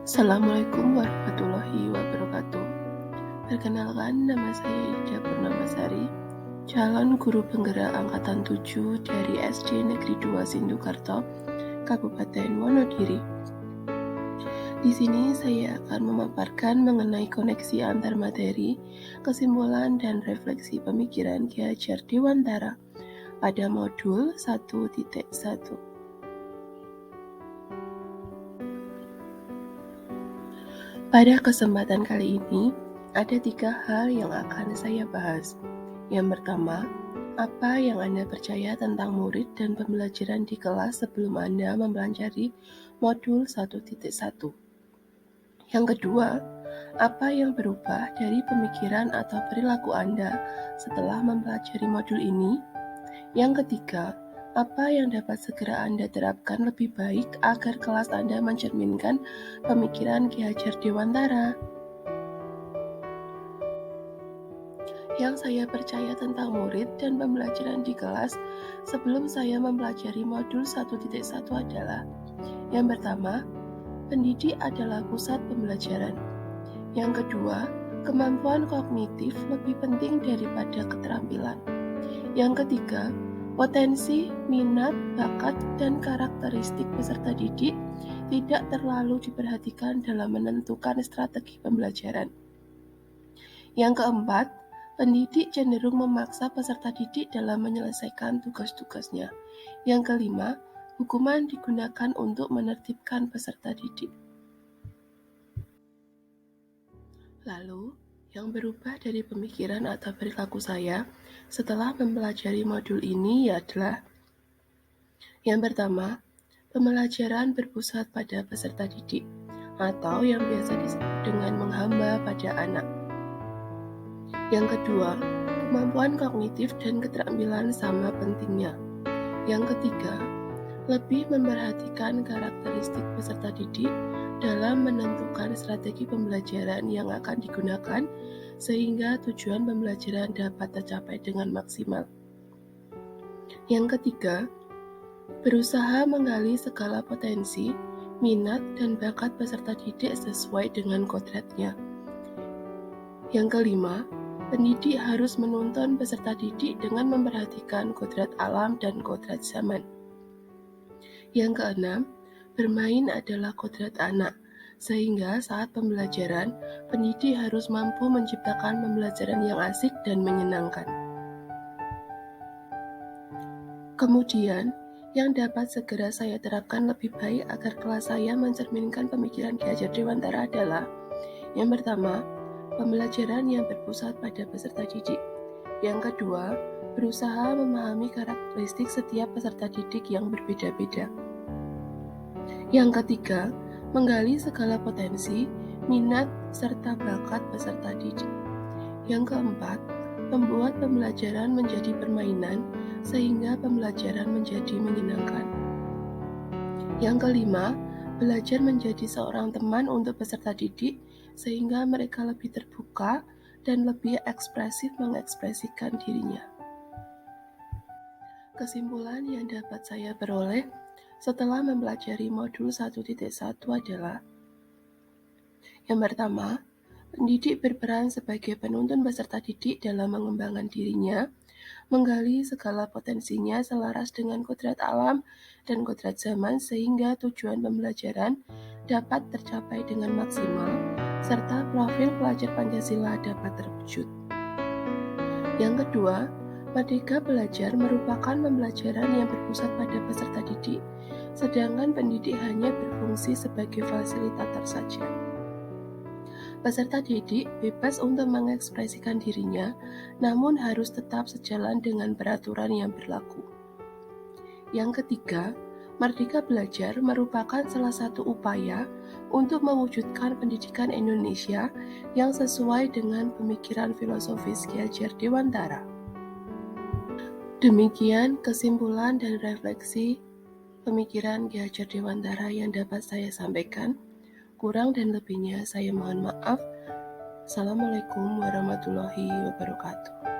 Assalamualaikum warahmatullahi wabarakatuh. Perkenalkan, nama saya Ida Purnamasari, calon guru penggerak angkatan 7 dari SD Negeri 2 Sindukarto, Kabupaten Wonogiri. Di sini saya akan memaparkan mengenai koneksi antar materi, kesimpulan dan refleksi pemikiran Ki Hajar Dewantara pada modul 1.1. Pada kesempatan kali ini, ada 3 hal yang akan saya bahas. Yang pertama, apa yang Anda percaya tentang murid dan pembelajaran di kelas sebelum Anda mempelajari modul 1.1. Yang kedua, apa yang berubah dari pemikiran atau perilaku Anda setelah mempelajari modul ini? Yang ketiga, apa yang dapat segera Anda terapkan lebih baik agar kelas Anda mencerminkan pemikiran Ki Hajar Dewantara? Yang saya percaya tentang murid dan pembelajaran di kelas sebelum saya mempelajari modul 1.1 adalah: yang pertama, pendidik adalah pusat pembelajaran. Yang kedua, kemampuan kognitif lebih penting daripada keterampilan. Yang ketiga, potensi, minat, bakat, dan karakteristik peserta didik tidak terlalu diperhatikan dalam menentukan strategi pembelajaran. Yang keempat, pendidik cenderung memaksa peserta didik dalam menyelesaikan tugas-tugasnya. Yang kelima, hukuman digunakan untuk menertibkan peserta didik. Lalu, yang berubah dari pemikiran atau perilaku saya setelah mempelajari modul ini adalah: yang pertama, pembelajaran berpusat pada peserta didik atau yang biasa disebut dengan menghamba pada anak. Yang kedua, kemampuan kognitif dan keterampilan sama pentingnya. Yang ketiga, lebih memperhatikan karakteristik peserta didik dalam menentukan strategi pembelajaran yang akan digunakan sehingga tujuan pembelajaran dapat tercapai dengan maksimal. Yang ketiga, berusaha menggali segala potensi, minat, dan bakat peserta didik sesuai dengan kodratnya. Yang kelima, pendidik harus menuntun peserta didik dengan memperhatikan kodrat alam dan kodrat zaman. Yang keenam, bermain adalah kodrat anak, sehingga saat pembelajaran, pendidik harus mampu menciptakan pembelajaran yang asik dan menyenangkan. Kemudian, yang dapat segera saya terapkan lebih baik agar kelas saya mencerminkan pemikiran Ki Hajar Dewantara adalah: yang pertama, pembelajaran yang berpusat pada peserta didik. Yang kedua, berusaha memahami karakteristik setiap peserta didik yang berbeda-beda. Yang ketiga, menggali segala potensi, minat, serta bakat peserta didik. Yang keempat, membuat pembelajaran menjadi permainan sehingga pembelajaran menjadi menyenangkan. Yang kelima, belajar menjadi seorang teman untuk peserta didik sehingga mereka lebih terbuka dan lebih ekspresif mengekspresikan dirinya. Kesimpulan yang dapat saya peroleh setelah mempelajari modul 1.1 adalah: yang pertama, pendidik berperan sebagai penuntun peserta didik dalam mengembangkan dirinya, menggali segala potensinya selaras dengan kodrat alam dan kodrat zaman sehingga tujuan pembelajaran dapat tercapai dengan maksimal, serta profil pelajar Pancasila dapat terwujud. Yang kedua, Merdeka Belajar merupakan pembelajaran yang berpusat pada peserta didik, sedangkan pendidik hanya berfungsi sebagai fasilitator saja. Peserta didik bebas untuk mengekspresikan dirinya, namun harus tetap sejalan dengan peraturan yang berlaku. Yang ketiga, Merdeka Belajar merupakan salah satu upaya untuk mewujudkan pendidikan Indonesia yang sesuai dengan pemikiran filosofis Ki Hajar Dewantara. Demikian kesimpulan dan refleksi pemikiran Ki Hajar Dewantara yang dapat saya sampaikan. Kurang dan lebihnya saya mohon maaf. Assalamualaikum warahmatullahi wabarakatuh.